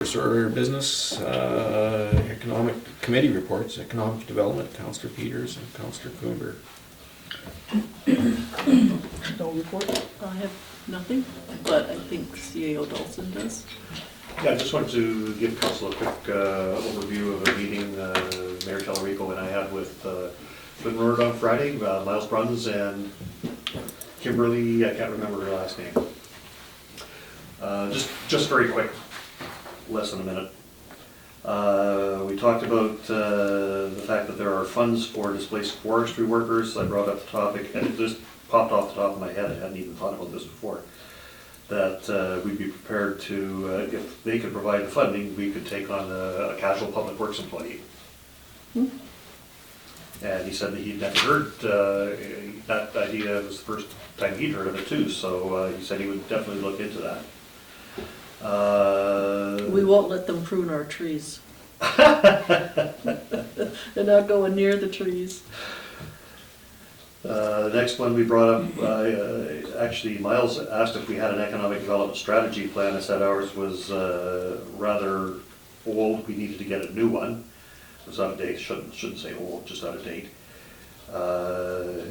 First order of business, economic committee reports, economic development, Councillor Peters and Councillor Coomber. No report? I have nothing, but I think CAO Dawson does. Yeah, I just wanted to give council a quick overview of a meeting Mayor Tellerico and I had with Twin Road on Friday, Miles Bruns and Kimberly, I can't remember her last name. Just very quick, less than a minute. We talked about the fact that there are funds for displaced forestry workers. I brought up the topic, and it just popped off the top of my head, I hadn't even thought about this before, that we'd be prepared to, if they could provide the funding, we could take on a casual public works employee. And he said that he'd never heard, that idea was the first time he'd heard of it too, so he said he would definitely look into that. We won't let them prune our trees. They're not going near the trees. The next one we brought up, actually Miles asked if we had an economic development strategy plan. I said ours was rather old, we needed to get a new one. It was out of date, shouldn't say old, just out of date.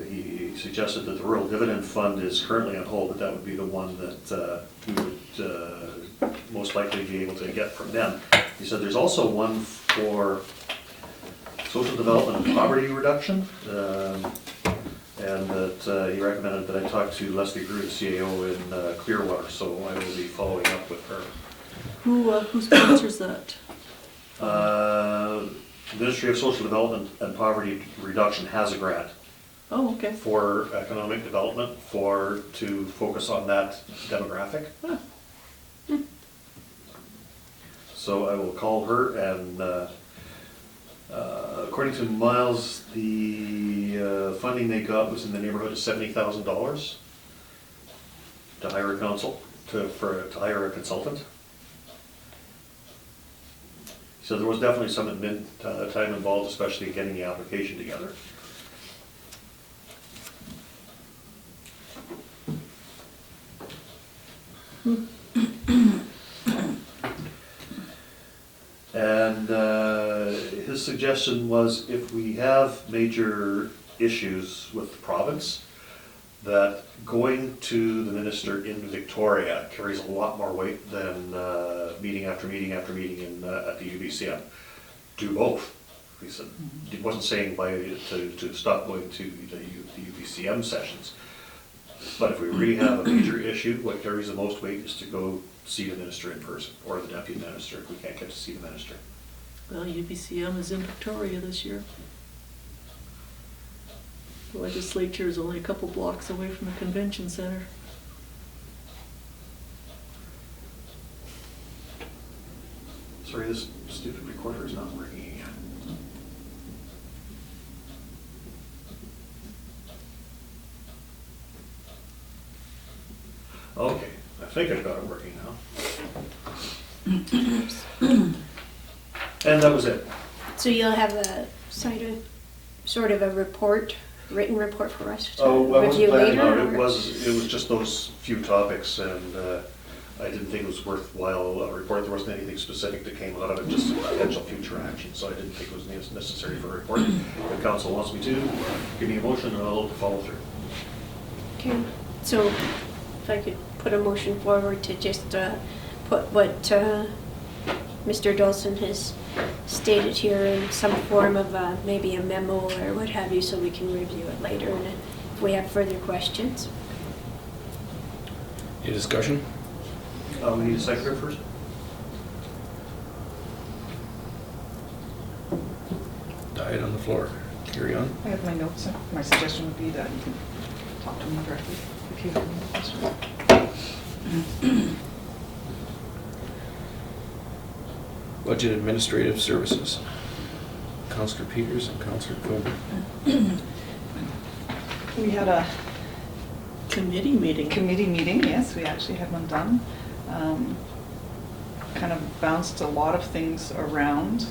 He suggested that the Rural Dividend Fund is currently on hold, but that would be the one that we would most likely be able to get from them. He said there's also one for social development and poverty reduction, and that he recommended that I talk to Leslie Grew, the CAO in Clearwater, so I will be following up with her. Who sponsors that? Ministry of Social Development and Poverty Reduction has a grant Oh, okay. for economic development to focus on that demographic. Huh. So I will call her, and according to Miles, the funding they got was in the neighborhood of $70,000 to hire a to hire a consultant. So there was definitely some admin time involved, especially in getting the application together. And his suggestion was, if we have major issues with the province, that going to the minister in Victoria carries a lot more weight than meeting after meeting after meeting at the UBCM. Do both. He said, he wasn't saying to stop going to the UBCM sessions, but if we really have a major issue, what carries the most weight is to go see the minister in person, or the deputy minister if we can't get to see the minister. Well, UBCM is in Victoria this year. The legislature is only a couple blocks away from the convention center. Sorry, this stupid recorder is not working again. Okay, I think I've got it working now. And that was it. So you'll have a sort of a report, written report for us to I wasn't review planning later? on it. or- It was just those few topics, and I didn't think it was worthwhile a report. There wasn't anything specific that came out of it, just potential future action, so I didn't think it was necessary for a report. If the council wants me to, give me a motion and I'll follow through. Okay, so if I could put a motion forward to just put what Mr. Dawson has stated here in some form of maybe a memo or what have you, so we can review it later and if we have further questions. Any discussion? We need a seconder first? Died on the floor. Carry on. I have my notes. My suggestion would be that you can talk to me directly if you have any questions. Budget Administrative Services. Councillor Peters and Councillor Coomber. We had a Committee meeting. committee meeting, yes, we actually had one done. Kind of bounced a lot of things around.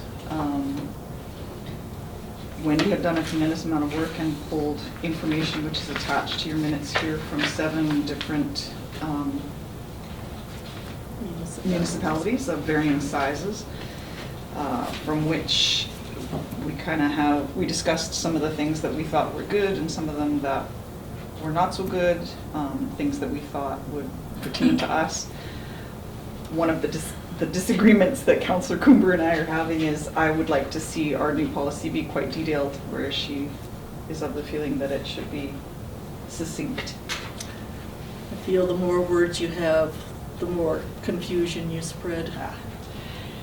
Wendy had done a tremendous amount of work and pulled information which is attached to your minutes here from 7 different municipalities of varying sizes, from which we discussed some of the things that we thought were good and some of them that were not so good, things that we thought would pertain to us. One of the disagreements that Councillor Coomber and I are having is I would like to see our new policy be quite detailed, whereas she is of the feeling that it should be succinct. I feel the more words you have, the more confusion you spread.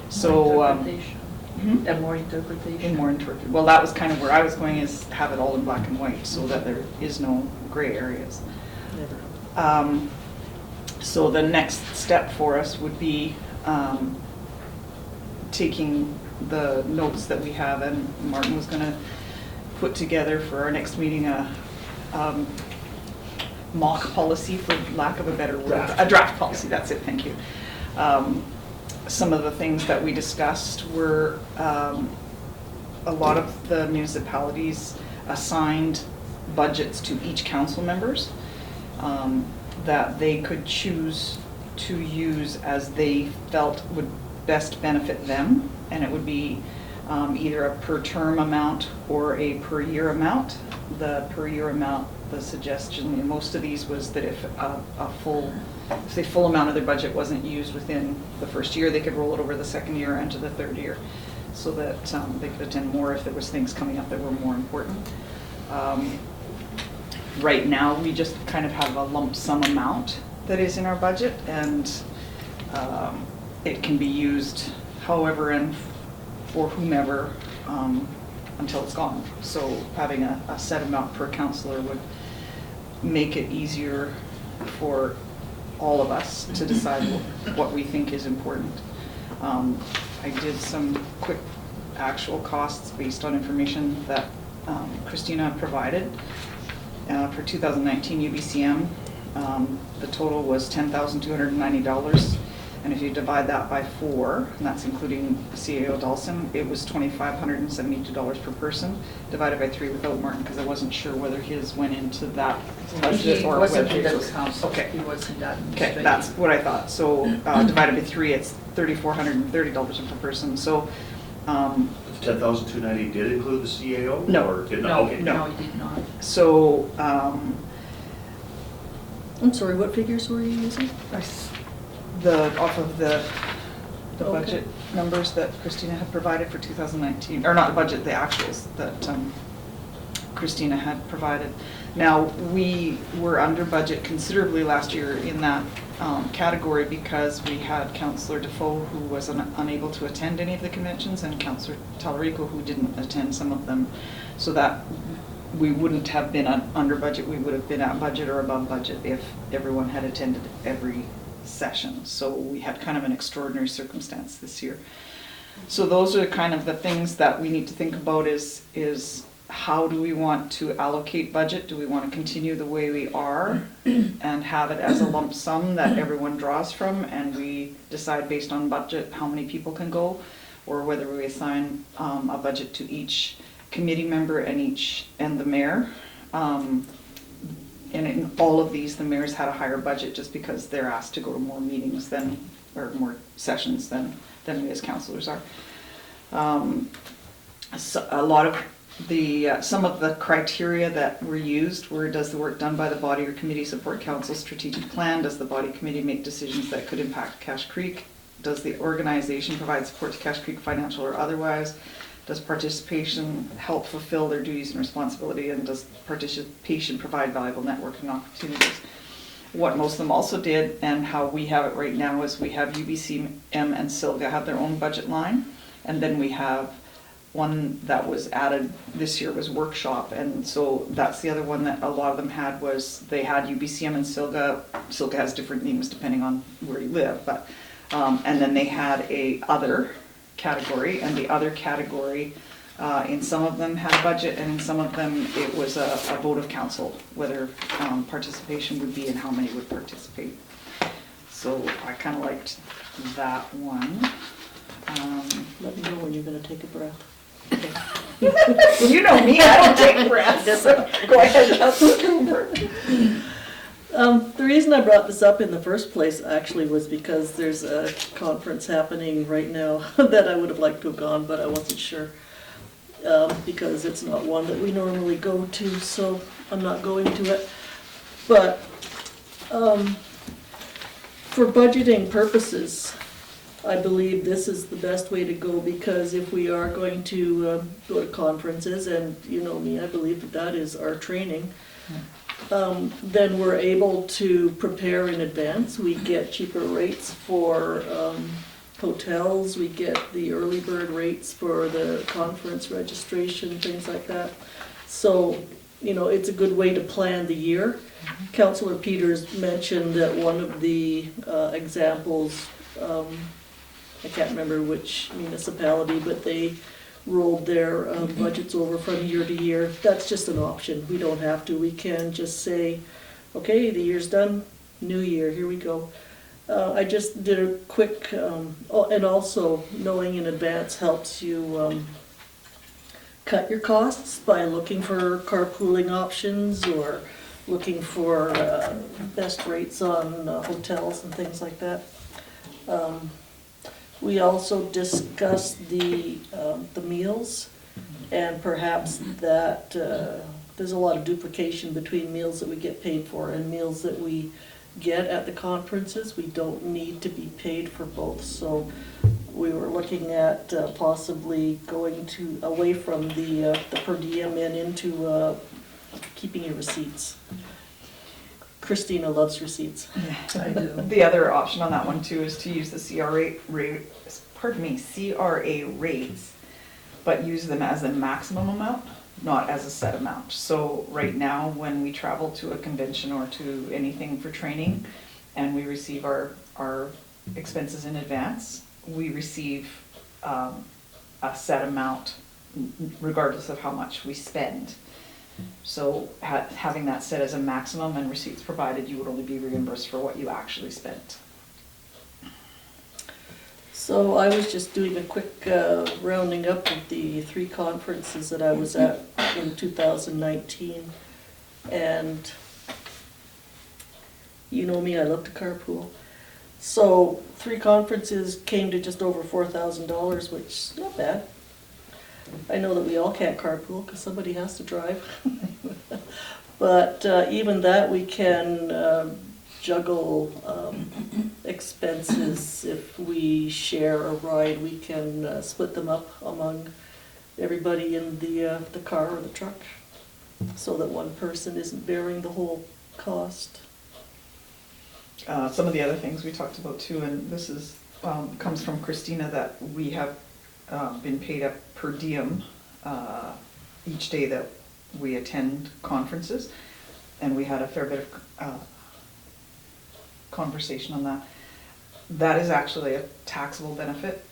So, Interpretation. mhm. And more interpretation. In more interpret. Well, that was kind of where I was going, is have it all in black and white so that there is no gray areas. Never. So the next step for us would be taking the notes that we have, and Martin was gonna put together for our next meeting a mock policy, for lack of a better word. Draft. A draft policy, that's it, thank you. Some of the things that we discussed were, a lot of the municipalities assigned budgets to each council members, that they could choose to use as they felt would best benefit them, and it would be either a per term amount or a per year amount. The per year amount, the suggestion in most of these was that if the full amount of their budget wasn't used within the first year, they could roll it over the second year and to the third year, so that they could attend more if there was things coming up that were more important. Right now, we just kind of have a lump sum amount that is in our budget, and it can be used however and for whomever until it's gone. So having a set amount per councillor would make it easier for all of us to decide what we think is important. I did some quick actual costs based on information that Christina provided. For 2019 UBCM, the total was $10,290, and if you divide that by 4, and that's including CAO Dawson, it was $2,572 per person, divided by 3 without Martin, because I wasn't sure whether his went into that budget He or wasn't whether in his that was. council. Okay. He was in that. Okay, that's what I thought. So divided by 3, it's $3,430 per person. So The 10,290 did include the CAO? No. Or did not? No, Okay. no, he did not. so I'm sorry, what figures were you using? off of the Okay. budget numbers that Christina had provided for 2019, or not the budget, the actuals that Christina had provided. Now, we were under budget considerably last year in that category because we had Councillor Defoe, who was unable to attend any of the conventions, and Councillor Talarico, who didn't attend some of them, so that we wouldn't have been under budget. We would have been at budget or above budget if everyone had attended every session. So we had kind of an extraordinary circumstance this year. So those are kind of the things that we need to think about is how do we want to allocate budget? Do we want to continue the way we are and have it as a lump sum that everyone draws from, and we decide based on budget how many people can go, or whether we assign a budget to each committee member and the mayor? And in all of these, the mayor's had a higher budget just because they're asked to go to more meetings or more sessions than we as councillors are. So a lot of some of the criteria that were used were: does the work done by the body or committee support council's strategic plan? Does the body committee make decisions that could impact Cache Creek? Does the organization provide support to Cache Creek, financial or otherwise? Does participation help fulfill their duties and responsibility? And does participation provide valuable networking opportunities? What most of them also did, and how we have it right now, is we have UBCM and Sylvia have their own budget line, and then we have one that was added this year was workshop, and so that's the other one that a lot of them had. Was they had UBCM and Sylvia. Sylvia has different names depending on where you live, but and then they had a other category, and the other category in some of them had budget, and in some of them it was a vote of council whether participation would be and how many would participate. So I kind of liked that one. Let me know when you're gonna take a breath. You know me, I don't take breaths. Go ahead, Councilor Cooper. The reason I brought this up in the first place actually was because there's a conference happening right now that I would have liked to have gone, but I wasn't sure. Because it's not one that we normally go to, so I'm not going to it. But for budgeting purposes, I believe this is the best way to go, because if we are going to go to conferences, and you know me, I believe that that is our training, then we're able to prepare in advance. We get cheaper rates for hotels, we get the early bird rates for the conference registration, things like that. So, you know, it's a good way to plan the year. Councillor Peters mentioned that one of the examples, I can't remember which municipality, but they rolled their budgets over from year to year. That's just an option. We don't have to. We can just say, okay, the year's done, new year, here we go. I just did a quick, and also knowing in advance helps you cut your costs by looking for carpooling options or looking for best rates on hotels and things like that. We also discussed the meals, and perhaps that there's a lot of duplication between meals that we get paid for and meals that we get at the conferences. We don't need to be paid for both, so we were looking at possibly going away from the per diem and into keeping your receipts. Christina loves receipts. I do. The other option on that one too is to use the CRA rates, but use them as a maximum amount, not as a set amount. So right now, when we travel to a convention or to anything for training, and we receive our expenses in advance, we receive a set amount regardless of how much we spend. So having that set as a maximum and receipts provided, you would only be reimbursed for what you actually spent. So I was just doing a quick rounding up of the 3 conferences that I was at in 2019. And you know me, I love to carpool. So 3 conferences came to just over $4,000, which is not bad. I know that we all can't carpool because somebody has to drive. But even that, we can juggle expenses. If we share a ride, we can split them up among everybody in the car or the truck, so that one person isn't bearing the whole cost. Some of the other things we talked about too, and this is comes from Christina, that we have been paid up per diem each day that we attend conferences, and we had a fair bit of conversation on that. That is actually a taxable benefit,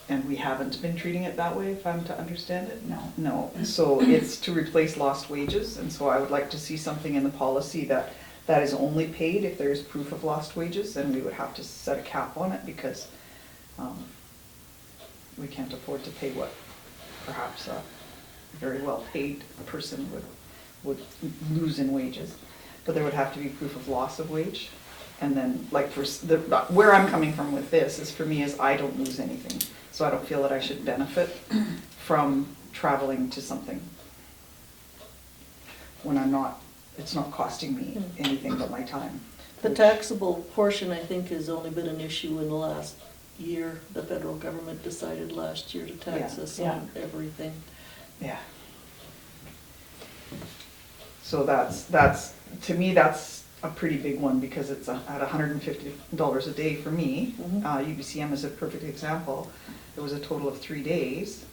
and we haven't been treating it that way, if I'm to understand it. No, so it's to replace lost wages, and so I would like to see something in the policy that is only paid if there's proof of lost wages, and we would have to set a cap on it, because we can't afford to pay what perhaps a very well-paid person would lose in wages. But there would have to be proof of loss of wage. And then, like, for where I'm coming from with this is, for me, is I don't lose anything. So I don't feel that I should benefit from traveling to something when it's not costing me anything but my time. The taxable portion, I think, has only been an issue in the last year. The federal government decided last year to tax us on everything. Yeah. So that's to me, that's a pretty big one, because it's at $150 a day for me. UBCM is a perfect example. It was a total of 3 days.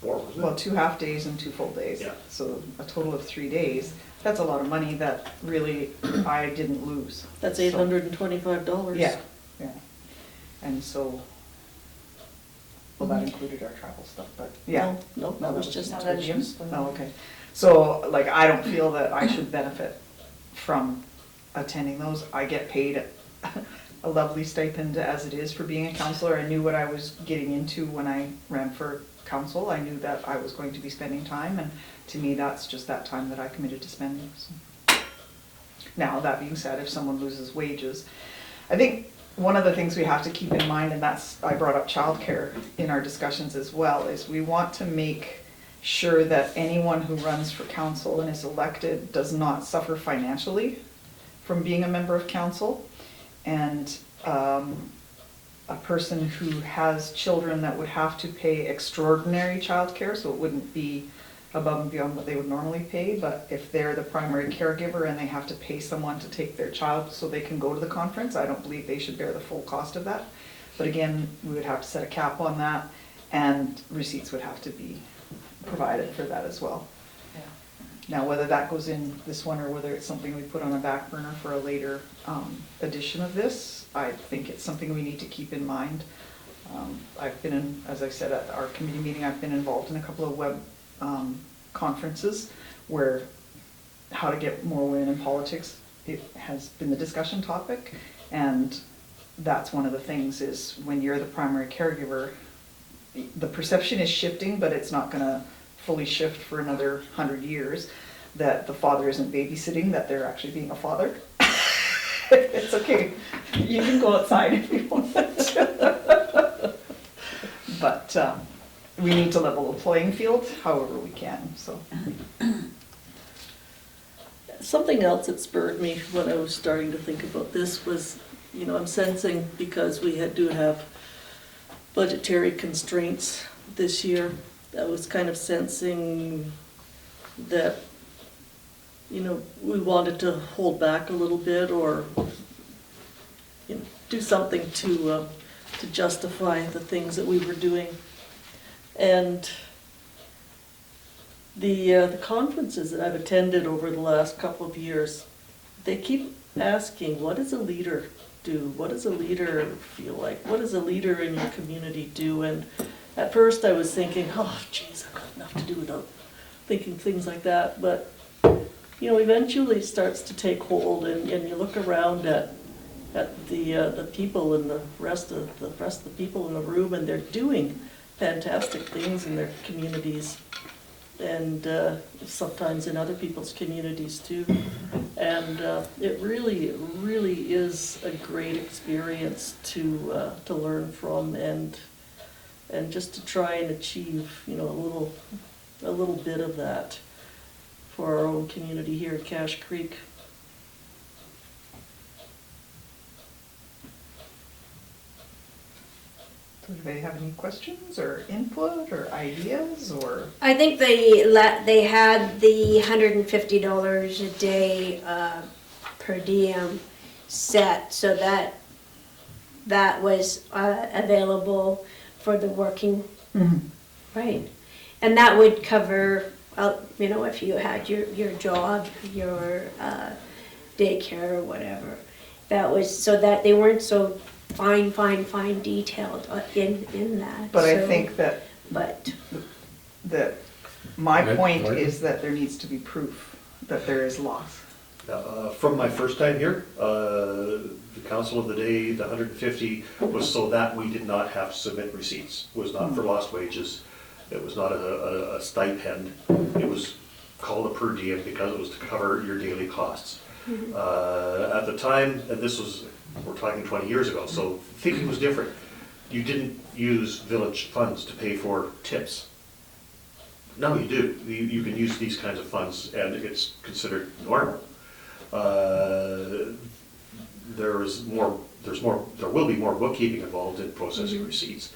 4, wasn't it? Well, 2 half days and 2 full days. Yeah. So a total of 3 days. That's a lot of money that really I didn't lose. That's So- $825. Yeah, yeah. And so, well, that included our travel stuff, but yeah. No, that was just not that tuition. Oh, okay. So, like, I don't feel that I should benefit from attending those. I get paid a lovely stipend as it is for being a counselor. I knew what I was getting into when I ran for council. I knew that I was going to be spending time, and to me, that's just that time that I committed to spending. So. Now, that being said, if someone loses wages, I think one of the things we have to keep in mind, and that's, I brought up childcare in our discussions as well, is we want to make sure that anyone who runs for council and is elected does not suffer financially from being a member of council. And a person who has children that would have to pay extraordinary childcare, so it wouldn't be above and beyond what they would normally pay, but if they're the primary caregiver and they have to pay someone to take their child so they can go to the conference, I don't believe they should bear the full cost of that. But again, we would have to set a cap on that, and receipts would have to be provided for that as well. Now, whether that goes in this one or whether it's something we put on a back burner for a later edition of this, I think it's something we need to keep in mind. I've been in, as I said, at our committee meeting, I've been involved in a couple of web conferences where how to get more women in politics, it has been the discussion topic. And that's one of the things, is when you're the primary caregiver, the perception is shifting, but it's not gonna fully shift for another 100 years, that the father isn't babysitting, that they're actually being a father. It's okay, you can go outside if you want. But we need to level the playing field however we can, so. Something else that spurred me when I was starting to think about this was, you know, I'm sensing, because we do have budgetary constraints this year, I was kind of sensing that, you know, we wanted to hold back a little bit, or, you know, do something to justify the things that we were doing. And the conferences that I've attended over the last couple of years, they keep asking, what does a leader do? What does a leader feel like? What does a leader in your community do? And at first I was thinking, oh geez, I've got enough to do without thinking things like that. But, you know, eventually it starts to take hold, and you look around at the people and the rest of the people in the room, and they're doing fantastic things in their communities, and sometimes in other people's communities too. And it really is a great experience to learn from, and just to try and achieve, you know, a little bit of that for our own community here at Cache Creek. Do they have any questions or input or ideas or? I think they had the $150 a day per diem set, so that was available for the working, right? And that would cover, you know, if you had your job, your daycare or whatever. That was so that they weren't so fine detailed in that. But I so, think that my Good. point Morgan? is that there needs to be proof that there is loss. From my first time here, the council of the day, the 150 was so that we did not have to submit receipts. It was not for lost wages. It was not a stipend. It was called a per diem because it was to cover your daily costs. At the time, and this was, we're talking 20 years ago, so thinking was different. You didn't use village funds to pay for tips. Now you do. You can use these kinds of funds, and it's considered normal. There will be more bookkeeping involved in processing receipts.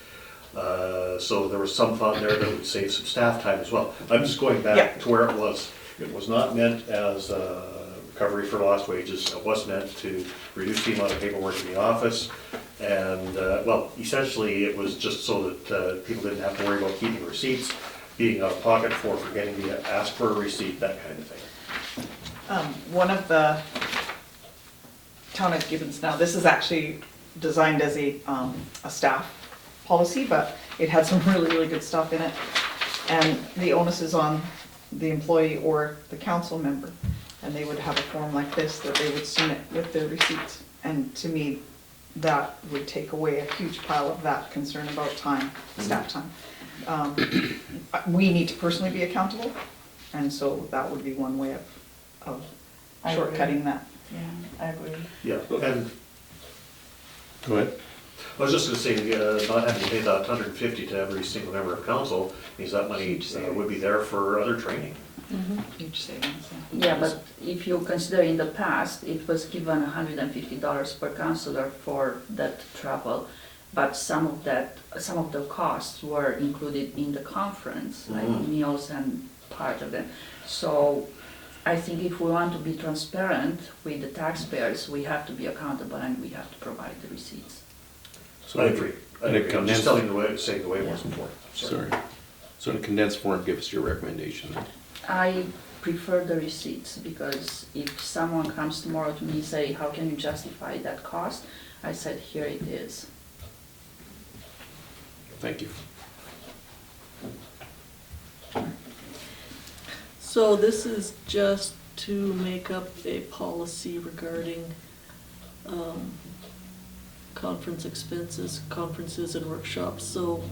So there was some thought there that would save some staff time as well. I'm just going back to where it was. It was not meant as recovery for lost wages. It was meant to reduce the amount of paperwork in the office. And, well, essentially it was just so that people didn't have to worry about keeping receipts, being out of pocket for forgetting to ask for a receipt, that kind of thing. One of the town of Gibbons, now this is actually designed as a staff policy, but it had some really good stuff in it. And the onus is on the employee or the council member. And they would have a form like this that they would submit with their receipts. And to me, that would take away a huge pile of that concern about time, staff time. We need to personally be accountable, and so that would be one way of I agree. shortcutting that. I agree. Yeah, and Go ahead. I was just gonna say, not having to pay that 150 to every single member of council means that money Huge savings. would be there for other training. Huge savings. Yeah, but if you consider in the past, it was given $150 per counselor for that travel. But some of the costs were included in the conference, like meals and part of them. So I think if we want to be transparent with the taxpayers, we have to be accountable and we have to provide the receipts. I agree. I And it agree. I'm just saying the way it was before. Sorry. So in a condensed form, give us your recommendation then. I prefer the receipts because if someone comes tomorrow to me and say, how can you justify that cost? I said, here it is. Thank you. So this is just to make up a policy regarding conference expenses, conferences and workshops, so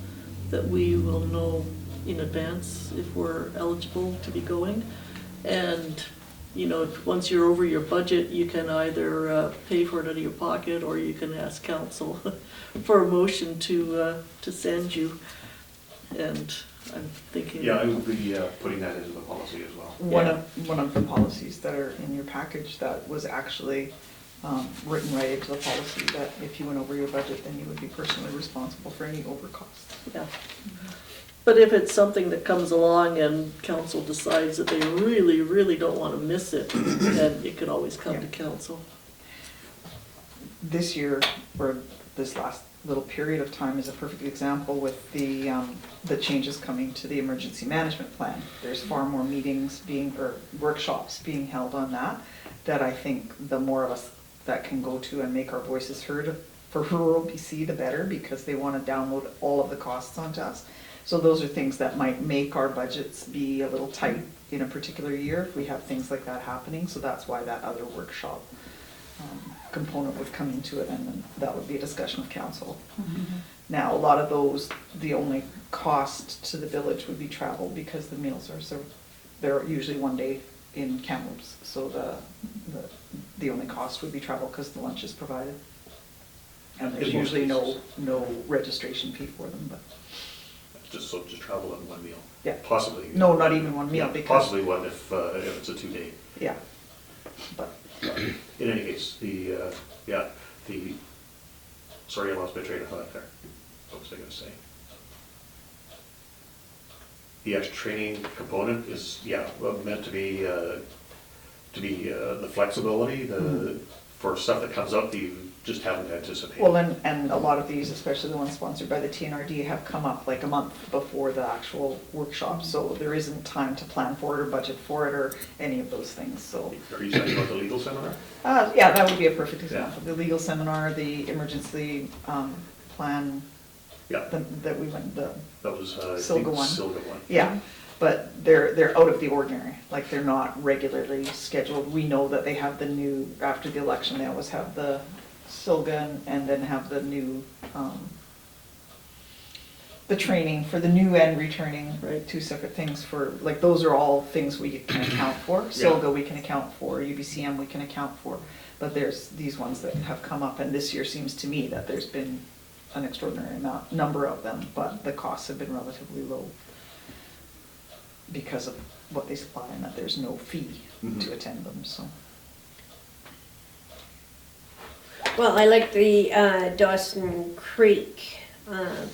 that we will know in advance if we're eligible to be going. And, you know, once you're over your budget, you can either pay for it out of your pocket, or you can ask council for a motion to send you. And I'm thinking. Yeah, I would be putting that into the policy as well. One of the policies that are in your package that was actually written right into the policy, that if you went over your budget, then you would be personally responsible for any overcosts. Yeah. But if it's something that comes along and council decides that they really, really don't want to miss it, then it can always come to council. This year, or this last little period of time, is a perfect example with the changes coming to the emergency management plan. There's far more meetings or workshops being held on that I think the more of us that can go to and make our voices heard for rural BC, the better, because they want to download all of the costs onto us. So those are things that might make our budgets be a little tight in a particular year if we have things like that happening. So that's why that other workshop component would come into it, and then that would be a discussion with council. Now, a lot of those, the only cost to the village would be travel, because the meals are served, they're usually one day in Kamloops. So the only cost would be travel because the lunch is provided. And there's In most usually cases. no registration fee for them, but, Just travel on one meal. yeah. Possibly. No, not even one meal, Yeah, because. possibly one if it's a 2-day. Yeah, but, In any case, sorry, I lost my train of thought there. What was I gonna say? The extra training component is, meant to be the flexibility, for stuff that comes up that you just haven't anticipated. well, and a lot of these, especially the ones sponsored by the TNRD, have come up like a month before the actual workshop. So there isn't time to plan for it or budget for it or any of those things, so. Are you talking about the legal seminar? Yeah, that would be a perfect example. Yeah. The legal seminar, the emergency plan Yeah, that we went, that was, I think, Silga one. Silga one. yeah. But they're out of the ordinary, like they're not regularly scheduled. We know that they have the new, after the election, they always have the Silgan and then have the new, the training for the new and returning, Right. two separate things for, like, those are all things we can account for. Silga we can account for, UBCM we can account for, but there's these ones that have come up, and this year seems to me that there's been an extraordinary number of them, but the costs have been relatively low because of what they supply and that there's no fee to attend them, so. Well, I like the Dawson Creek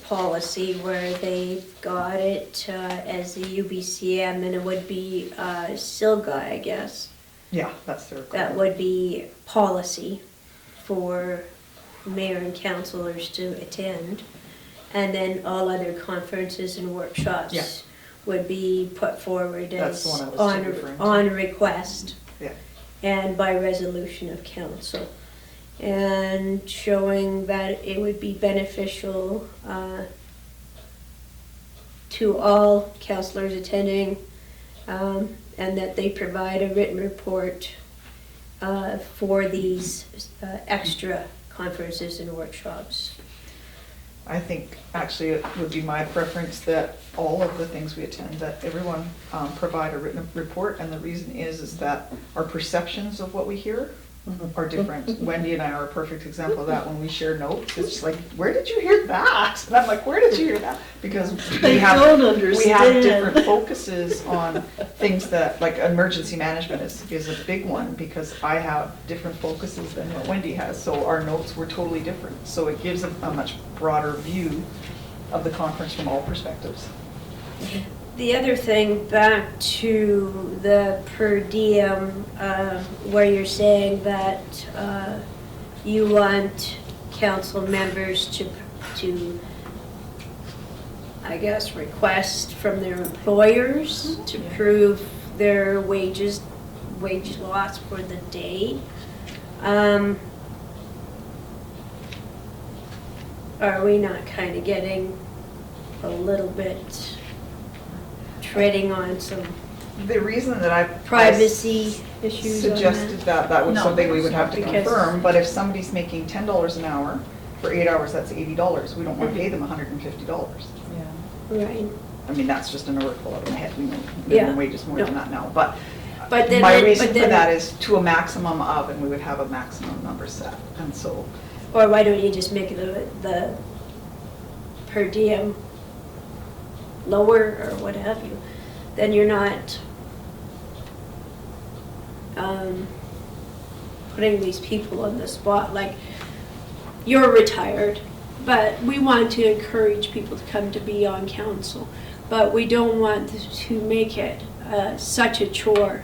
policy where they got it as the UBCM, and it would be Silga, I guess. Yeah, that's their. That would be policy for mayor and councilors to attend. And then all other conferences and workshops Yeah. would be put forward That's as the one I was referring to. on request Yeah, and by resolution of council. And showing that it would be beneficial to all councilors attending, and that they provide a written report for these extra conferences and workshops. I think actually it would be my preference that all of the things we attend, that everyone provide a written report, and the reason is that our perceptions of what we hear are different. Wendy and I are a perfect example of that. When we share notes, it's just like, where did you hear that? And I'm like, where did you hear that? Because I we have, don't we have understand. different focuses on things that, like emergency management is a big one, because I have different focuses than what Wendy has. So our notes were totally different. So it gives a much broader view of the conference from all perspectives. The other thing, back to the per diem, where you're saying that you want council members to, I guess, request from their employers to prove their wage loss for the day. Are we not kind of getting a little bit treading on some The reason that I privacy issues on suggested that? that was No, something we would have to because- confirm, but if somebody's making $10 an hour for 8 hours, that's $80. We don't want to pay them $150. Right, I mean, that's just a number pull out of my head, we know Yeah. minimum wage is more than No. that now, but but then, my reason but for then, that is to a maximum of, and we would have a maximum number set, and so, or why don't you just make the per diem lower or what have you? Then you're not putting these people on the spot, like, you're retired, but we want to encourage people to come to be on council. But we don't want to make it such a chore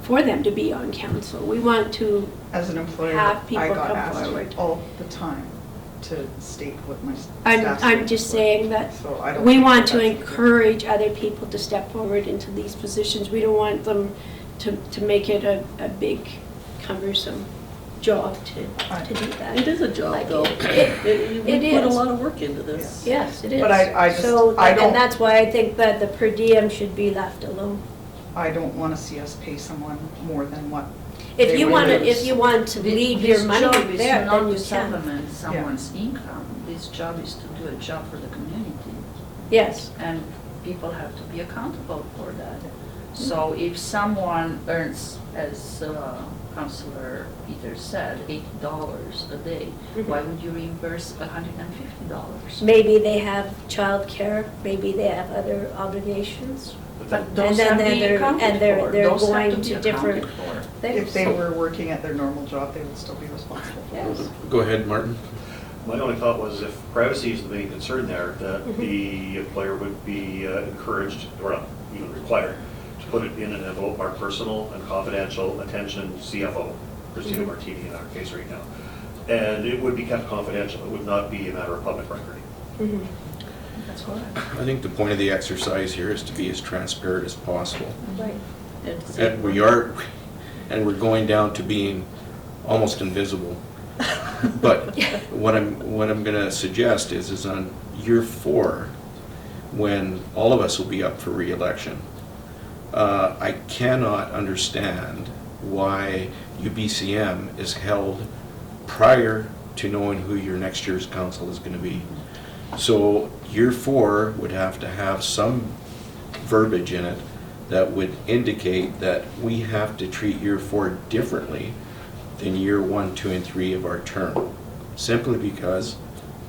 for them to be on council. We want to, as an employer, Have people I got come asked forward. all the time to state what my I'm staff's I'm looking just for. saying that So I don't we think want to that's a good- encourage other people to step forward into these positions. We don't want them to make it a big cumbersome job to do that. It is a job, Like though. it We put a is. lot of work into this. Yes, it is. But I just- So, I don't- and that's why I think that the per diem should be left alone. I don't want to see us pay someone more than what. If they you would want to, lose. if you want to leave your money This job is there, not then you to can. supplement someone's income. This job is to do a job for the community. Yes, And people have to be accountable for that. So if someone earns, as Councillor Peters said, $80 a day, why would you reimburse $150? maybe they have childcare, maybe they have other obligations. But those then have to they're- be and accounted they're- for. they're Those have going to be to different- accounted for. things. If they were working at their normal job, they would still be responsible for Yes. this. Go ahead, Martin. My only thought was if privacy is the main concern there, that Mhm. the employer would be encouraged, or not even required, to put it in an envelope marked personal and confidential, attention CFO, Christina Mhm. Martini in our case right now. And it would be kept confidential, it would not be a matter of public record. Mhm. That's correct. I think the point of the exercise here is to be as transparent as possible. Right. And we are, and we're going down to being almost invisible. But what I'm gonna suggest is on year 4, when all of us will be up for reelection, I cannot understand why UBCM is held prior to knowing who your next year's council is gonna be. So year 4 would have to have some verbiage in it that would indicate that we have to treat year 4 differently than year 1, 2, and 3 of our term. Simply because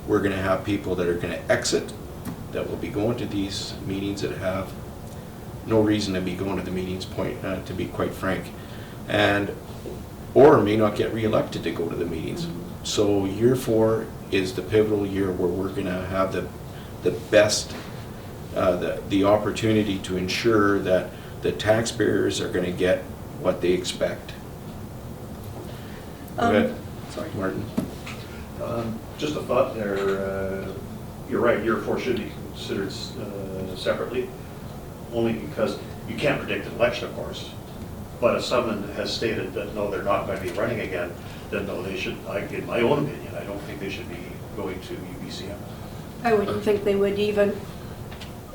we're gonna have people that are gonna exit, that will be going to these meetings that have no reason to be going to the meetings, to be quite frank, and, or may not get reelected to go to the meetings. So year 4 is the pivotal year where we're gonna have the best, the opportunity to ensure that the taxpayers are gonna get what they expect. Go ahead, Sorry. Martin. Just a thought there, you're right, year 4 should be considered separately, only because you can't predict an election, of course. But if someone has stated that, no, they're not going to be running again, then no, they should, in my own opinion, I don't think they should be going to UBCM. I wouldn't think they would even.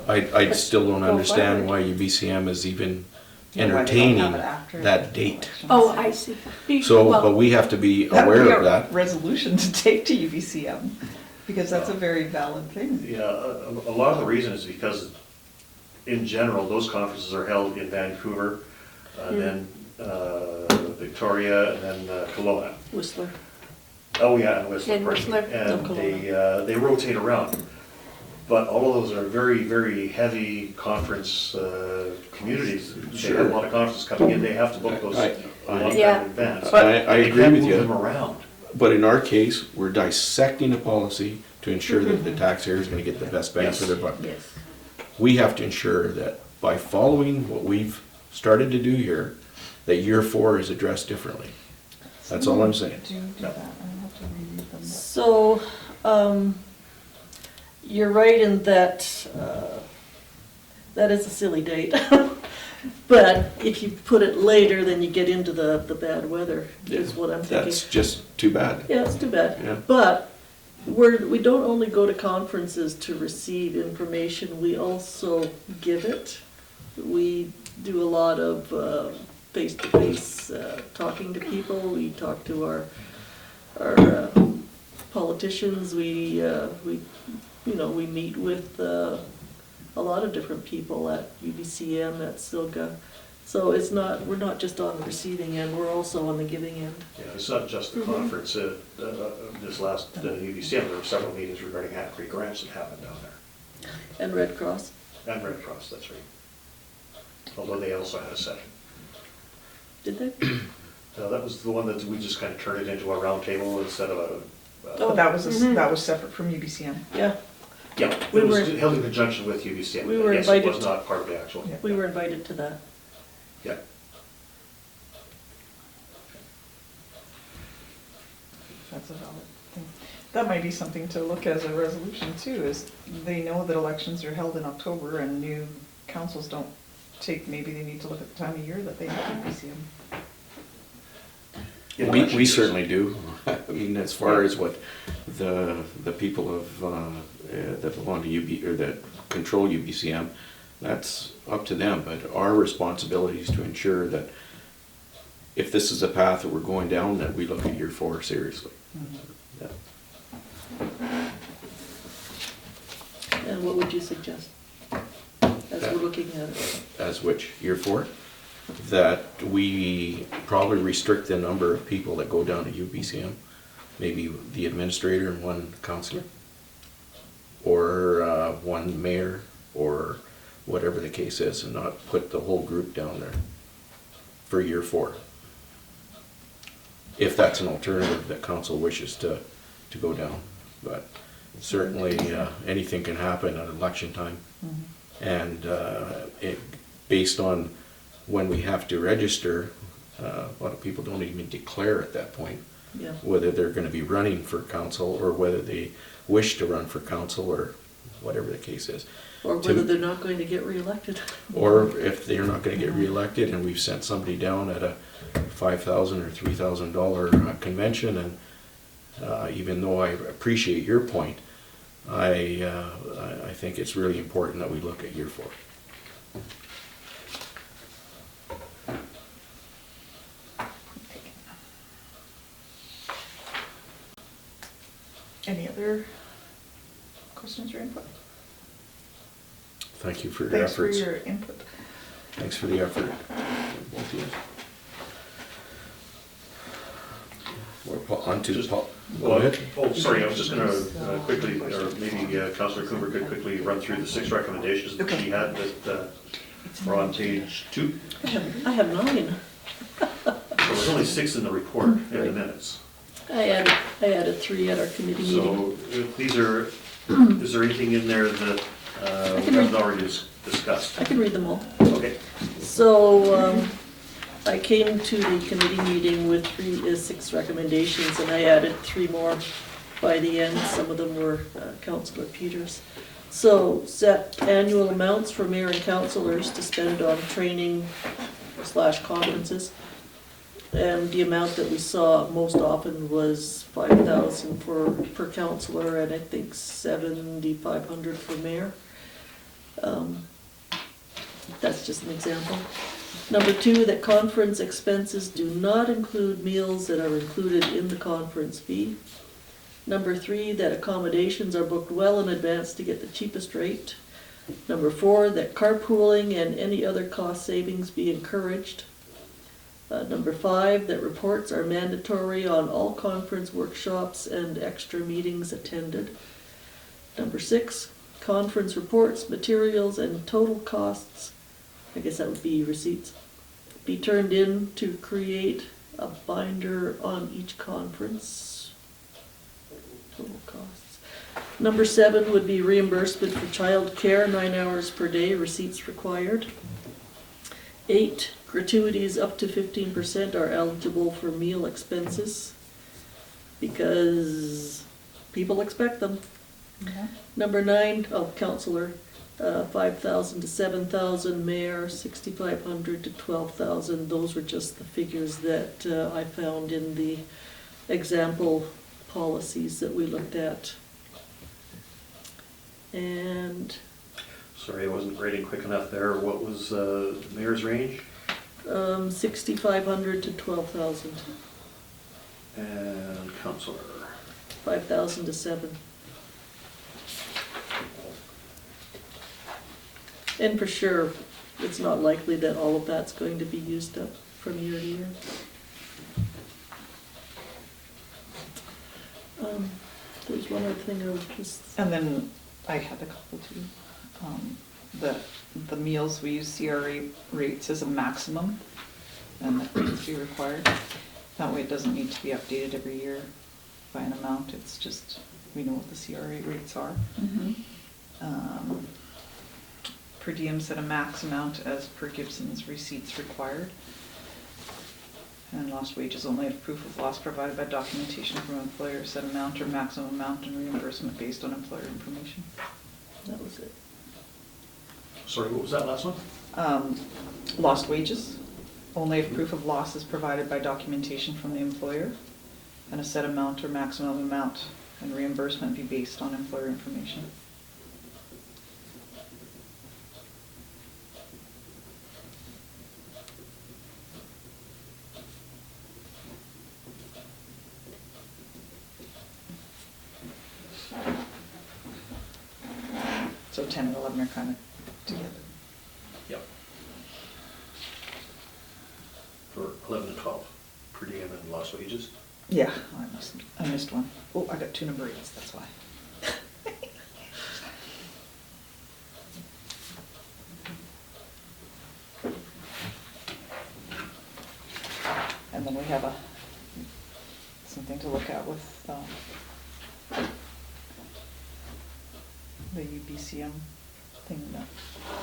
I still don't Go understand forward. why UBCM is even Why they don't entertaining have it after that date. elections. Oh, I see. So, Well, but we have to be That would aware be of a that. resolution to take to UBCM, because that's a very valid thing. Yeah, a lot of the reason is because, in general, those conferences are held in Vancouver. Then Victoria, and then Kelowna. Whistler. Oh, yeah, and Whistler, And pardon me. Whistler. And Oh, they rotate around. But all of those are very, very heavy conference communities. They Sure. have a lot of conferences coming in, they have to book those I- a long time Yeah. in advance. I They agree can't with move you. them around. But in our case, we're dissecting a policy to ensure that the taxpayer is gonna get the best bang for their buck. Yes. We have to ensure that by following what we've started to do here, that year 4 is addressed differently. That's all I'm saying. Do that, I have to reread them. So, you're right in that, that is a silly date. But if you put it later, then you get into the bad weather, is what I'm thinking. That's just too bad. Yeah, it's too bad. Yeah. But we don't only go to conferences to receive information, we also give it. We do a lot of face-to-face talking to people. We talk to our politicians. We meet with a lot of different people at UBCM, at SILGA. So we're not just on the receiving end, we're also on the giving end. Yeah, it's not just the conference, this last UBCM, there were several meetings regarding Hat Creek grants that happened down there. And Red Cross. And Red Cross, that's right. Although they also had a session. Did they? That was the one that we just kind of turned it into a round table instead of a. But that was, that was separate from UBCM. Yeah, Yeah, We it was were- held in conjunction with UBCM. We were Yes, it was invited- not part of the actual. Yeah. we were invited to that. Yeah. That's a valid thing. That might be something to look as a resolution too, is they know that elections are held in October and new councils don't take, maybe they need to look at the time of year that they have UBCM. In We election years. certainly do. I mean, as far as what the people of, that belong to UB, or that control UBCM, that's up to them, but our responsibility is to ensure that if this is a path that we're going down, that we look at year 4 seriously. Yeah. And what would you suggest? As we're looking at it. As which, year 4? That we probably restrict the number of people that go down to UBCM, maybe the administrator and one counselor, or one mayor, or whatever the case is, and not put the whole group down there for year 4. If that's an alternative that council wishes to go down. But certainly, anything can happen at election time. And based on when we have to register, a lot of people don't even declare at that point Yeah. whether they're going to be running for council or whether they wish to run for council or whatever the case is. Or To- whether they're not going to get reelected. Or if they're not going to get reelected and we've sent somebody down at a $5,000 or $3,000 convention, and even though I appreciate your point, I think it's really important that we look at year 4. Any other questions or input? Thank you for your Thanks for efforts. your input. Thanks for the effort. Both of you. We're on to Just- Paul. Go Well, ahead. oh, sorry, I was just gonna quickly, or maybe Councillor Cooper could quickly run through the 6 recommendations that he had that are on page 2. I have 9. So there's only 6 in the report, in the minutes. I added 3 at our committee meeting. So if these are, is there anything in there that we can haven't read- already discussed? I can read them all. Okay. So, I came to the committee meeting with 6 recommendations, and I added 3 more by the end. Some of them were Councillor Peters. So, set annual amounts for mayor and councillors to spend on training / conferences. And the amount that we saw most often was $5,000 per councillor, and I think $7,500 for mayor. That's just an example. Number 2, that conference expenses do not include meals that are included in the conference fee. Number 3, that accommodations are booked well in advance to get the cheapest rate. Number 4, that carpooling and any other cost savings be encouraged. Number 5, that reports are mandatory on all conference workshops and extra meetings attended. Number 6, conference reports, materials, and total costs, I guess that would be receipts, be turned in to create a binder on each conference. Total costs. Number 7 would be reimbursement for child care, 9 hours per day, receipts required. 8, gratuities up to 15% are eligible for meal expenses because people expect them. Number 9, counselor, 5,000 to 7,000, mayor, 6,500 to 12,000. Those were just the figures that I found in the example policies that we looked at. And Sorry, I wasn't grading quick enough there. What was the mayor's range? 6,500 to 12,000, And councillor? 5,000 to 7. And for sure, it's not likely that all of that's going to be used up from year to year. There's one other thing I was just, And then I had a couple too. The meals, we use CRA rates as a maximum, and that needs to be required. That way it doesn't need to be updated every year by an amount, it's just, we know what the CRA rates are. Per diem set a max amount as per Gibson's receipts required. And lost wages only if proof of loss provided by documentation from employer set amount or maximum amount and reimbursement based on employer information. that was it. Sorry, what was that last one? Lost wages, only if proof of loss is provided by documentation from the employer, and a set amount or maximum amount, and reimbursement be based on employer information. So 10 and 11 are kind of together. Yep. For 11 and 12, per diem and lost wages. Yeah, I missed one. Oh, I got 2 number 8s, that's why. And then we have something to look at with the UBCM thing, that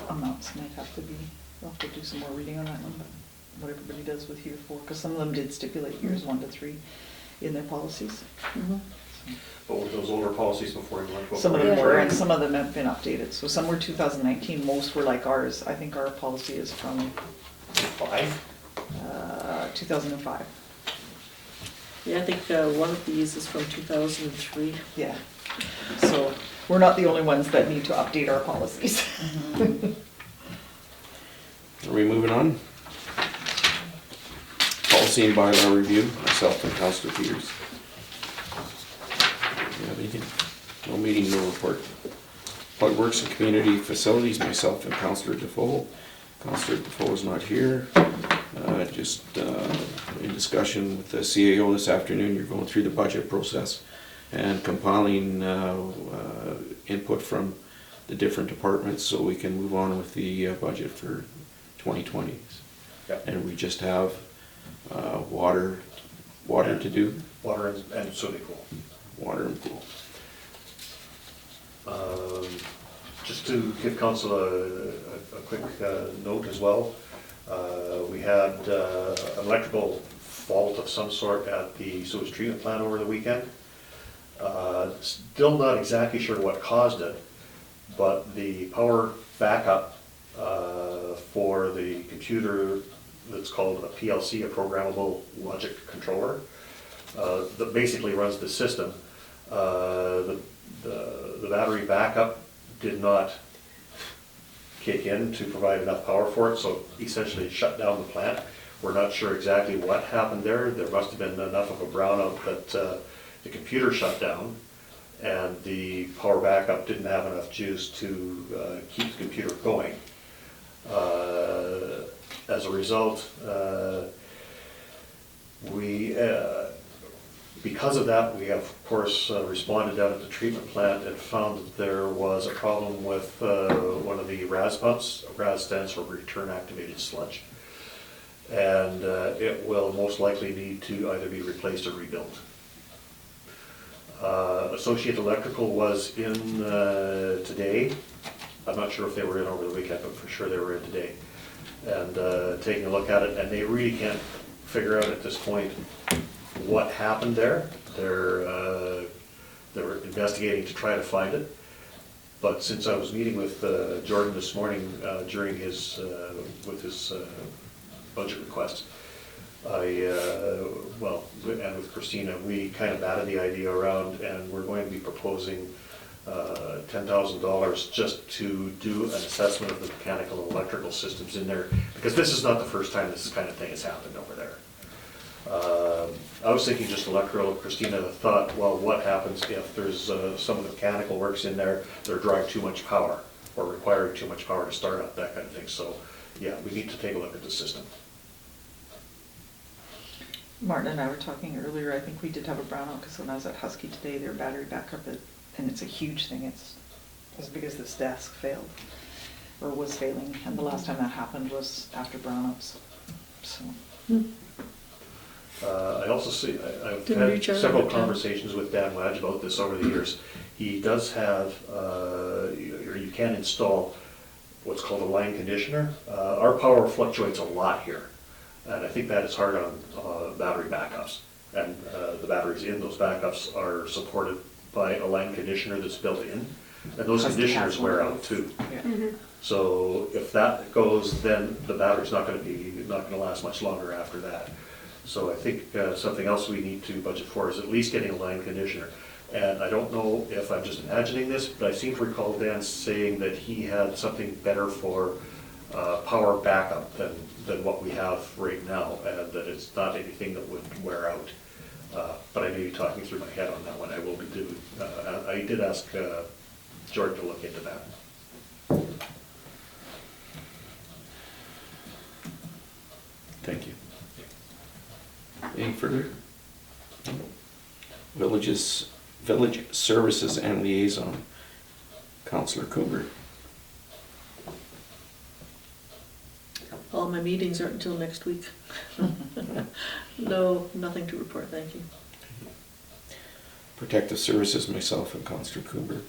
amounts might have to be, we'll have to do some more reading on that one, but what everybody does with year 4, because some of them did stipulate years 1 to 3 in their policies. But were those older policies before you went to? Some of them were, and some of them have been updated, so some were 2019, most were like ours. I think our policy is from 2005. Yeah, I think one of these is from 2003. Yeah, so we're not the only ones that need to update our policies. Are we moving on? Policy and bylaw review, myself and Councillor Peters. Do you have anything? No meeting, no report. Public Works and Community Facilities, myself and Councillor Defoe. Councillor Defoe is not here. Just in discussion with the CAO this afternoon, you're going through the budget process and compiling input from the different departments so we can move on with the budget for 2020. Yep. And we just have water to do, Water and swimming pool. water and pool. Just to give council a quick note as well, we had an electrical fault of some sort at the sewage treatment plant over the weekend. Still not exactly sure what caused it, but the power backup for the computer that's called a PLC, a programmable logic controller, that basically runs the system. The battery backup did not kick in to provide enough power for it, so essentially it shut down the plant. We're not sure exactly what happened there. There must have been enough of a brownout that the computer shut down, and the power backup didn't have enough juice to keep the computer going. As a result, We, because of that, we have, of course, responded down at the treatment plant and found that there was a problem with one of the RAS pumps. RAS stands for return activated sludge. And it will most likely need to either be replaced or rebuilt. Associate Electrical was in today. I'm not sure if they were in over the weekend, but for sure they were in today. And taking a look at it, and they really can't figure out at this point what happened there. They were investigating to try to find it. But since I was meeting with Jordan this morning during his, with his budget request, and with Christina, we kind of batted the idea around, and we're going to be proposing $10,000 just to do an assessment of the mechanical and electrical systems in there, because this is not the first time this kind of thing has happened over there. I was thinking just electrical. Christina thought, well, what happens if there's some of the mechanical works in there that are drawing too much power or requiring too much power to start up, that kind of thing. So, yeah, we need to take a look at the system. Martin and I were talking earlier, I think we did have a brownout, because when I was at Husky today, their battery backup, and it's a huge thing, it's as big as this desk failed, or was failing, and the last time that happened was after brownouts, so. I also see, I've Didn't had reach out several at the time. conversations with Dan Wadge about this over the years. He does have, or you can install what's called a line conditioner. Our power fluctuates a lot here, and I think that is hard on battery backups. And the batteries in those backups are supported by a line conditioner that's built in, and those Husky conditioners has one wear of out those. too. Yeah. So if that goes, then the battery's not gonna last much longer after that. So I think something else we need to budget for is at least getting a line conditioner. And I don't know if I'm just imagining this, but I seem to recall Dan saying that he had something better for power backup than what we have right now, and that it's not anything that would wear out. But I may be talking through my head on that one. I will be doing, I did ask Jordan to look into that. Thank you. Any further? Village Services and Liaison, Councillor Cooper. All my meetings aren't until next week. No, nothing to report, thank you. Protective Services, myself and Councillor Cooper.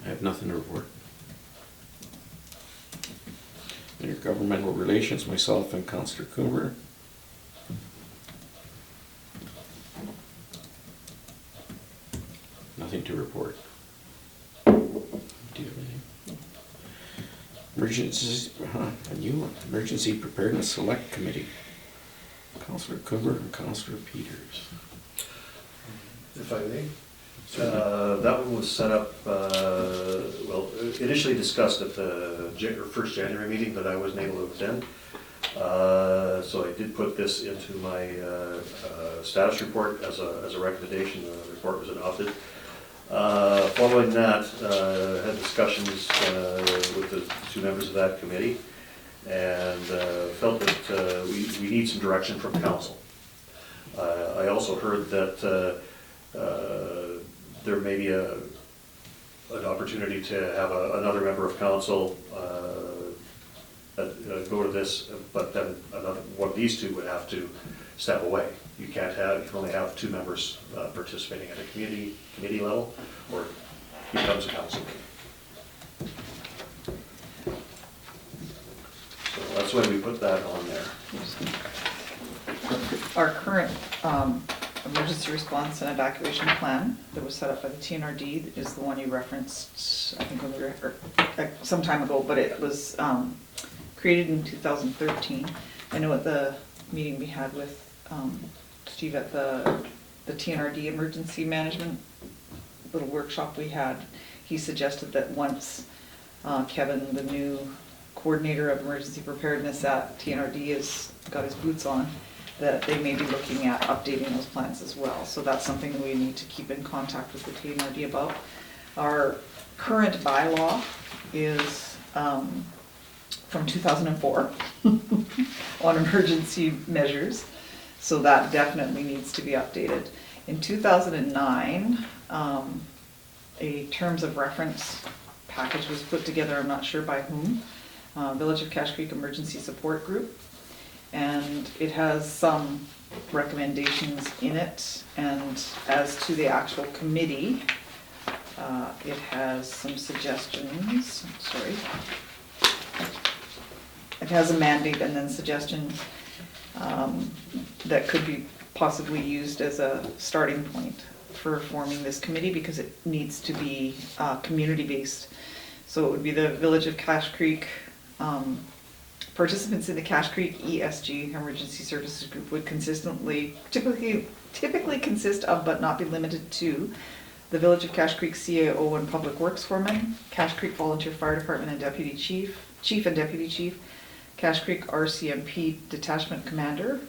I have nothing to report. Intergovernmental Relations, myself and Councillor Cooper. Nothing to report. Do you have anything? Emergencies, a new one. Emergency Preparedness Select Committee. Councillor Cooper and Councillor Peters. If I may. That one was set up, well, initially discussed at the first January meeting that I wasn't able to attend. So I did put this into my status report as a recommendation. The report was adopted. Following that, had discussions with the two members of that committee, and felt that we need some direction from council. I also heard that there may be an opportunity to have another member of council go to this, but then another one of these two would have to step away. You can only have two members participating at a committee level, or it becomes a council meeting. So that's why we put that on there. Our current emergency response and evacuation plan that was set up by the TNRD is the one you referenced, I think, when we were, some time ago, but it was created in 2013. I know at the meeting we had with Steve at the TNRD emergency management little workshop we had, he suggested that once Kevin, the new coordinator of emergency preparedness at TNRD, has got his boots on, that they may be looking at updating those plans as well. So that's something we need to keep in contact with the TNRD about. Our current bylaw is from 2004 on emergency measures. So that definitely needs to be updated. In 2009, a terms of reference package was put together, I'm not sure by whom, Village of Cache Creek Emergency Support Group. And it has some recommendations in it, and as to the actual committee, it has some suggestions, sorry. It has a mandate and then suggestions that could be possibly used as a starting point for forming this committee, because it needs to be community-based. So it would be the Village of Cache Creek, participants in the Cache Creek ESG Emergency Services Group would typically consist of, but not be limited to, the Village of Cache Creek CAO and Public Works Foreman, Cache Creek Volunteer Fire Department and Deputy Chief and Deputy Chief, Cache Creek RCMP Detachment Commander,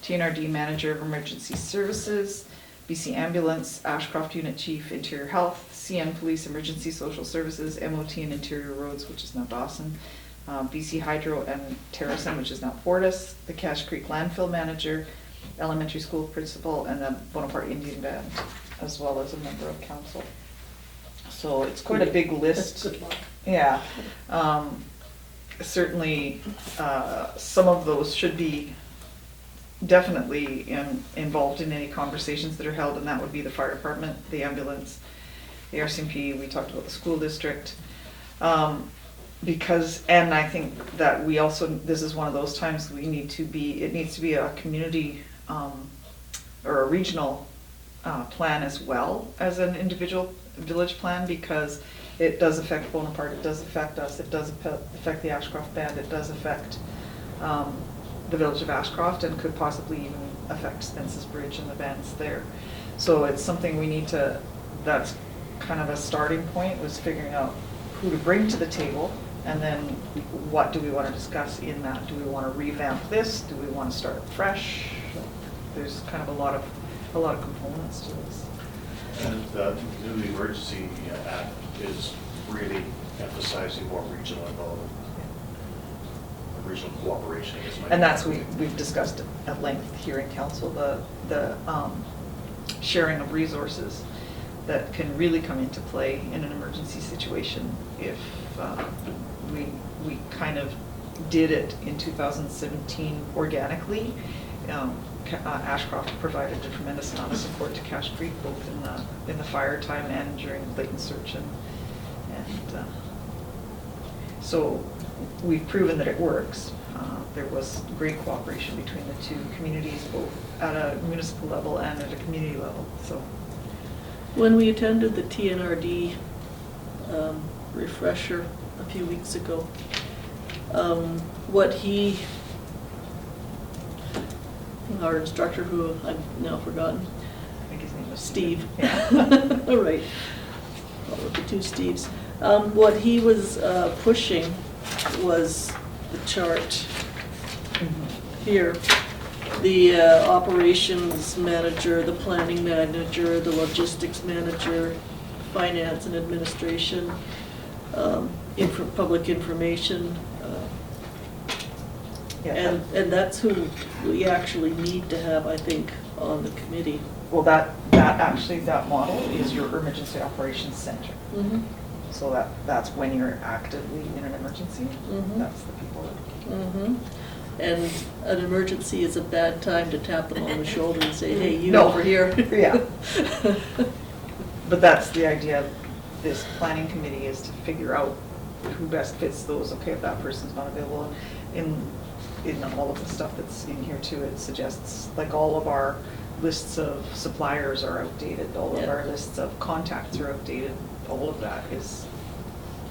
TNRD Manager of Emergency Services, BC Ambulance, Ashcroft Unit Chief, Interior Health, CN Police Emergency Social Services, MOT and Interior Roads, which is now Dawson, BC Hydro and Terracin, which is now Fortis, the Cache Creek Landfill Manager, Elementary School Principal, and the Bonaparte Indian Band, as well as a member of council. So it's quite a big list. Good luck. Yeah. Certainly, some of those should be definitely involved in any conversations that are held, and that would be the fire department, the ambulance, the RCMP, we talked about the school district. Because, and I think that we also, this is one of those times it needs to be a community or a regional plan as well as an individual village plan, because it does affect Bonaparte, it does affect us, it does affect the Ashcroft Band, it does affect the Village of Ashcroft, and could possibly even affect Spence's Bridge and the bands there. So it's something we need to, that's kind of a starting point, was figuring out who to bring to the table, and then what do we want to discuss in that? Do we want to revamp this? Do we want to start fresh? There's kind of a lot of components to this. And the new emergency act is really emphasizing more regional involvement, regional cooperation. I guess might be And that's, better. we've discussed at length here in council, the sharing of resources that can really come into play in an emergency situation if we kind of did it in 2017 organically. Ashcroft provided a tremendous amount of support to Cache Creek, both in the fire time and during latent search, and so we've proven that it works. There was great cooperation between the two communities, both at a municipal level and at a community level. So When we attended the TNRD refresher a few weeks ago, our instructor, who I've now forgotten, I think his name was Steve. Yeah. All right. All of the two Steves. What he was pushing was the chart here. The operations manager, the planning manager, the logistics manager, finance and administration, public information, Yeah, and that's who we actually need to have, I think, on the committee. well, that model is your emergency operations center. Mm-hmm. So that's when you're actively in an emergency. Mhm. That's the people. Mm-hmm. And an emergency is a bad time to tap them on the shoulder and say, hey, you No. over here. Yeah. But that's the idea of this planning committee, is to figure out who best fits those. Okay, if that person's not available, in all of the stuff that's in here too, it suggests, like, all of our lists of suppliers are outdated, all of Yeah. our lists of contacts are outdated, all of that is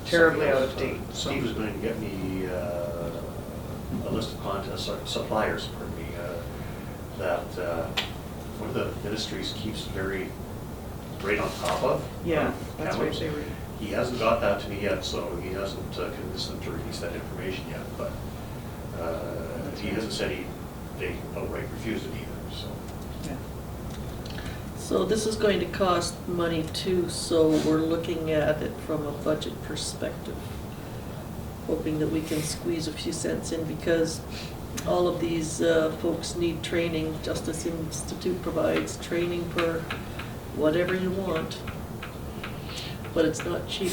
terribly out of date. Steve is going to get me a list of suppliers, pardon me, that one of the ministries keeps very right on top of. Yeah, that's right, Kamloops. they were. He hasn't got that to me yet, so he hasn't convinced them to release that information yet, but he hasn't said they outright refused it either, so. Yeah. So this is going to cost money too, so we're looking at it from a budget perspective. hoping that we can squeeze a few cents in because all of these folks need training. Justice Institute provides training for whatever you want, but it's not cheap.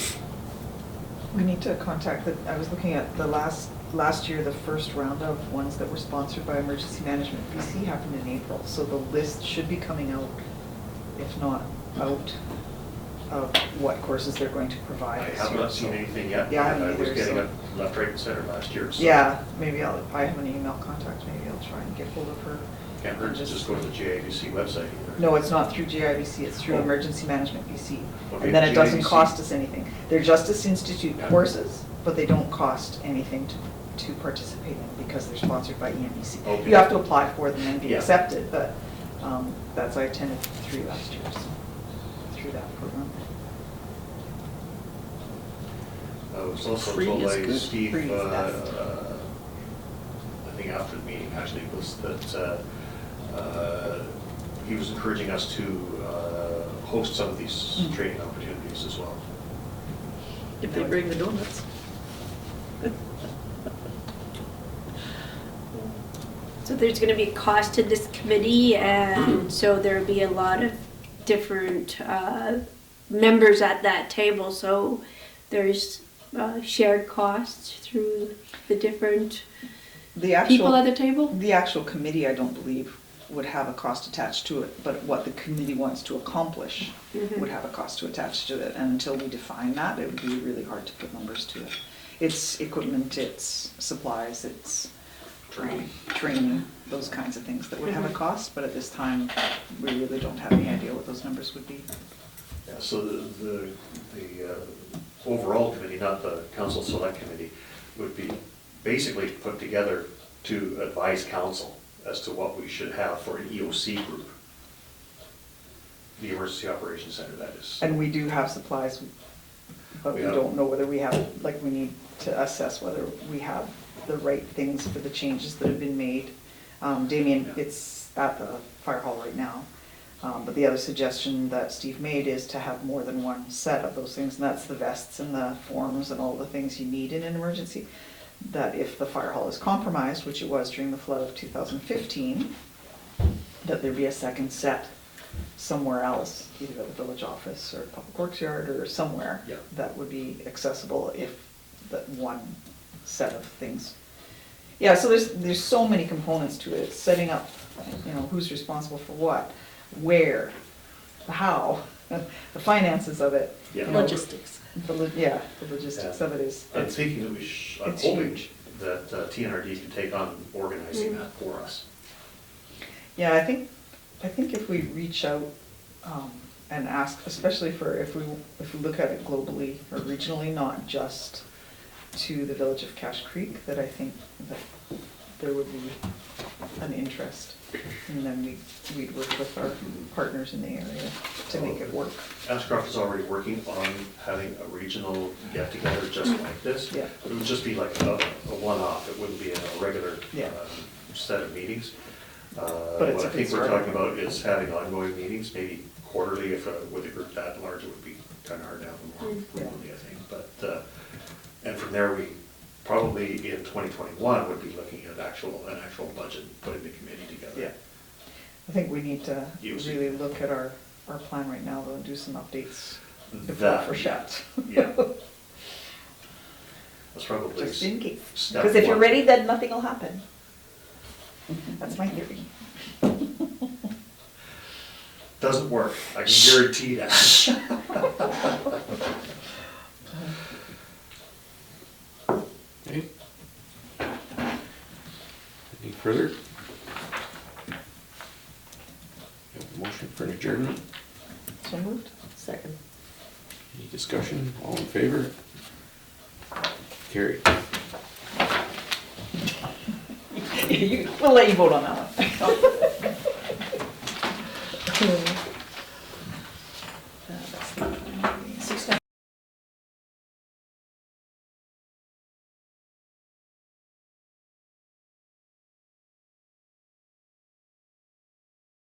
We need to contact I was looking at the last year, the first round of ones that were sponsored by Emergency Management BC happened in April, so the list should be coming out, if not out, of what courses they're going to provide. I this have year, not seen so- anything yet. Yeah, I haven't I was either, getting so- it left, right, and center last year, so. Yeah, maybe I have an email contact, maybe I'll try and get hold of her. Can't hurt to just go to the GIBC website either. No, it's not through GIBC, it's through Oh. Emergency Management BC. Okay, And then it doesn't GIBC. cost us anything. They're Justice Institute Yeah. courses, but they don't cost anything to participate in because they're sponsored by EMBC. Okay. You have to apply for them and be Yeah. accepted, but that's, I attended 3 last year, so, through that program. I was also Free told is by good. Steve, Free is best. I think after the meeting actually, was that he was encouraging us to host some of these Mm. training opportunities as well. If they bring the donuts. So there's gonna be a cost to this committee, and so there'll be a lot of different members at that table, so there's shared costs through the different The people at actual, the table? the actual committee, I don't believe, would have a cost attached to it, but what the committee wants to accomplish would have a cost to attach to it, and until we define that, it would be really hard to put numbers to it. It's equipment, it's supplies, it's training, those kinds of things that would have a cost, but at this time, we really don't have any idea what those numbers would be. Yeah, so the overall committee, not the council select committee, would be basically put together to advise council as to what we should have for an EOC group. The Emergency Operations Center, that is. And we do have supplies, but we Yeah. don't know whether we have, like, we need to assess whether we have the right things for the changes that have been made. Damien, it's at the fire hall right now, but the other suggestion that Steve made is to have more than one set of those things, and that's the vests and the forms and all the things you need in an emergency. That if the fire hall is compromised, which it was during the flood of 2015, that there be a second set somewhere else, either at the village office or public works yard or somewhere, Yeah. that would be accessible if that one set of things. Yeah, so there's so many components to it. It's setting up, you know, who's responsible for what, where, the how, the finances of it. Yeah. you know, Logistics. the logistics of it is. I'm thinking that I'm it's hoping huge. that TNRD can take on organizing that for us. Yeah, I think if we reach out and ask, especially for if we look at it globally or regionally, not just to the village of Cache Creek, that I think that there would be an interest. And then we'd work with our partners in the area to make it work. Ashcroft is already working on having a regional get-together just like this. Yeah. It would just be like a one-off, it wouldn't be a regular Yeah. set of meetings. But it's What a I good think we're start. talking about is having ongoing meetings, maybe quarterly, if with a group that large, it would be kind of hard to have them more frequently, I think. But, and from there, we probably in 2021 would be looking at an actual budget, putting the committee together. Yeah. I think we need to Use. really look at our plan right now, though, and do some updates before That- for shut. Yeah. That's probably. Just in case. step Because if you're one. ready, then nothing will happen. That's my theory. Doesn't work, I can guarantee that. Okay. Any further? Motion for an adjournment? So moved. Second. Any discussion? All in favor? Carried. We'll let you vote on that one. That's not-